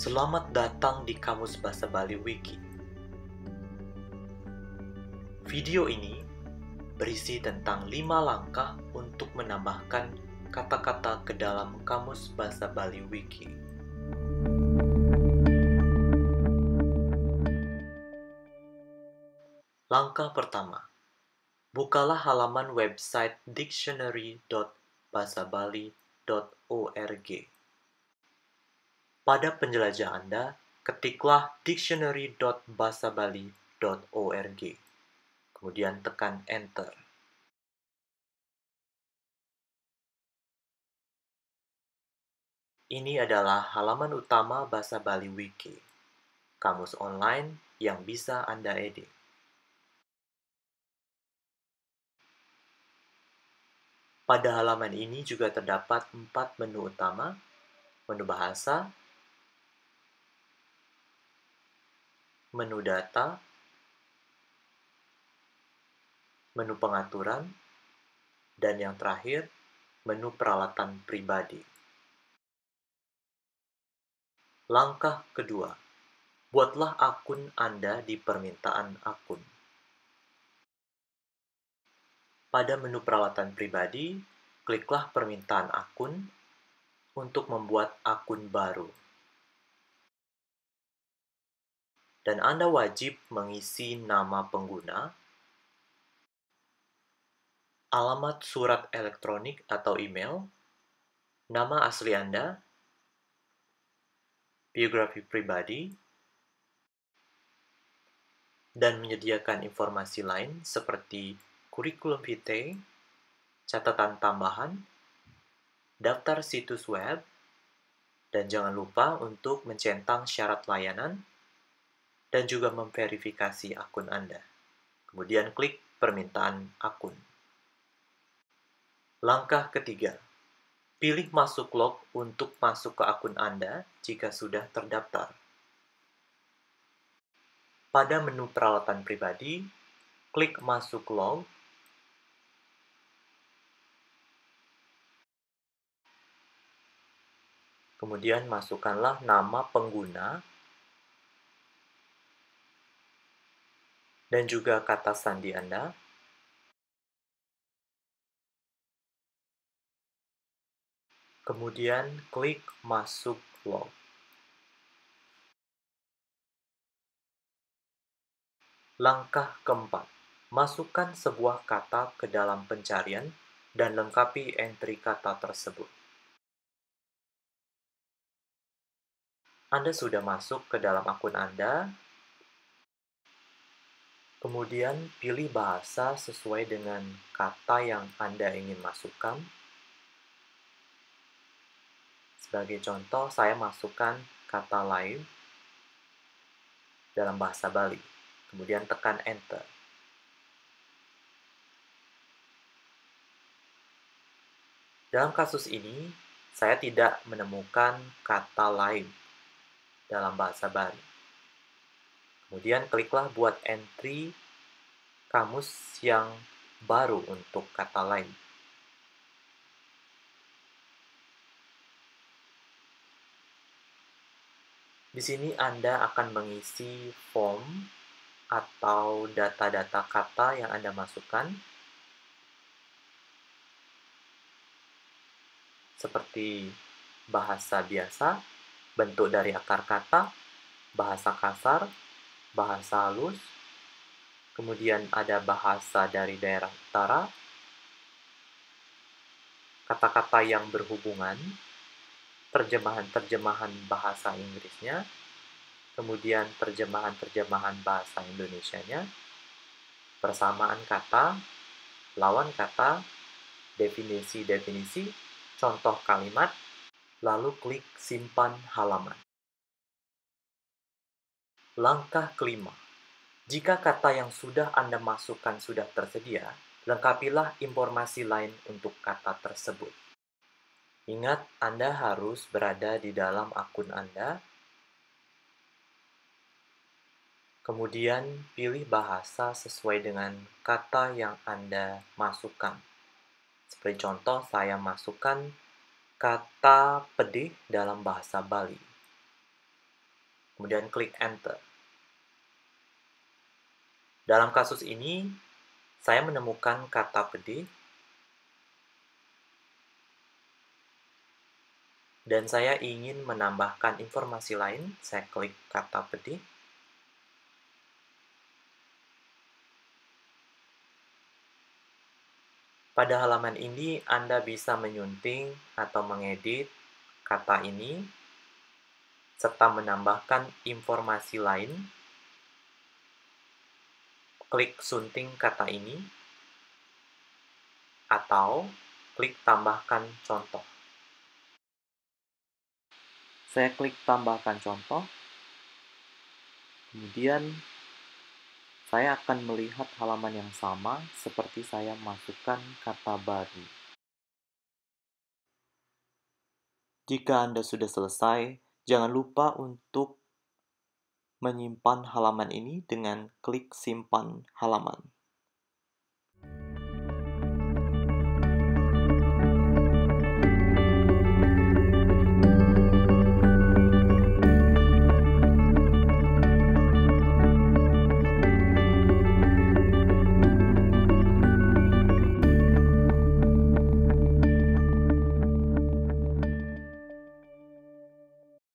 Selamat datang di Kamus Bahasa Bali Wiki. Video ini berisi tentang 5 langkah untuk menambahkan kata-kata ke dalam Kamus Bahasa Bali Wiki. Langkah pertama, bukalah halaman website dictionary.bahasabali.org. Pada penjelajah Anda, ketiklah dictionary.bahasabali.org. Kemudian tekan Enter. Ini adalah halaman utama Bahasa Bali Wiki, kamus online yang bisa Anda edit. Pada halaman ini juga terdapat 4 menu utama: menu bahasa, menu data, menu pengaturan, dan yang terakhir, menu peralatan pribadi. Langkah kedua, buatlah akun Anda di permintaan akun. Pada menu peralatan pribadi, kliklah permintaan akun untuk membuat akun baru. Dan Anda wajib mengisi nama pengguna, alamat surat elektronik atau email, nama asli Anda, biografi pribadi, dan menyediakan informasi lain seperti kurikulum vitae, catatan tambahan, daftar situs web, dan jangan lupa untuk mencentang syarat layanan dan juga memverifikasi akun Anda. Kemudian klik permintaan akun. Langkah ketiga, pilih masuk log untuk masuk ke akun Anda jika sudah terdaftar. Pada menu peralatan pribadi, klik masuk log, kemudian masukkanlah nama pengguna dan juga kata sandi Anda. Kemudian klik masuk log. Langkah keempat, masukkan sebuah kata ke dalam pencarian dan lengkapi entry kata tersebut. Anda sudah masuk ke dalam akun Anda. Kemudian pilih bahasa sesuai dengan kata yang Anda ingin masukkan. Sebagai contoh, saya masukkan kata live dalam bahasa Bali. Kemudian tekan Enter. Dalam kasus ini, saya tidak menemukan kata live dalam bahasa Bali. Kemudian kliklah buat entry kamus yang baru untuk kata lain. Di sini Anda akan mengisi form atau data-data kata yang Anda masukkan, seperti bahasa biasa, bentuk dari akar kata, bahasa kasar, bahasa halus, kemudian ada bahasa dari daerah utara, kata-kata yang berhubungan, terjemahan-terjemahan bahasa Inggrisnya, kemudian terjemahan-terjemahan bahasa Indonesianya, persamaan kata, lawan kata, definisi-definisi, contoh kalimat, lalu klik simpan halaman. Langkah kelima, jika kata yang sudah Anda masukkan sudah tersedia, lengkapilah informasi lain untuk kata tersebut. Ingat, Anda harus berada di dalam akun Anda. Kemudian pilih bahasa sesuai dengan kata yang Anda masukkan. Seperti contoh, saya masukkan kata pedih dalam bahasa Bali. kemudian klik Enter. Dalam kasus ini, saya menemukan kata pedih, dan saya ingin menambahkan informasi lain. Saya klik kata pedih. Pada halaman ini, Anda bisa menyunting atau mengedit kata ini, serta menambahkan informasi lain. Klik sunting kata ini, atau klik tambahkan contoh. Saya klik tambahkan contoh, kemudian saya akan melihat halaman yang sama seperti saya masukkan kata baru. Jika Anda sudah selesai, jangan lupa untuk menyimpan halaman ini dengan klik simpan halaman.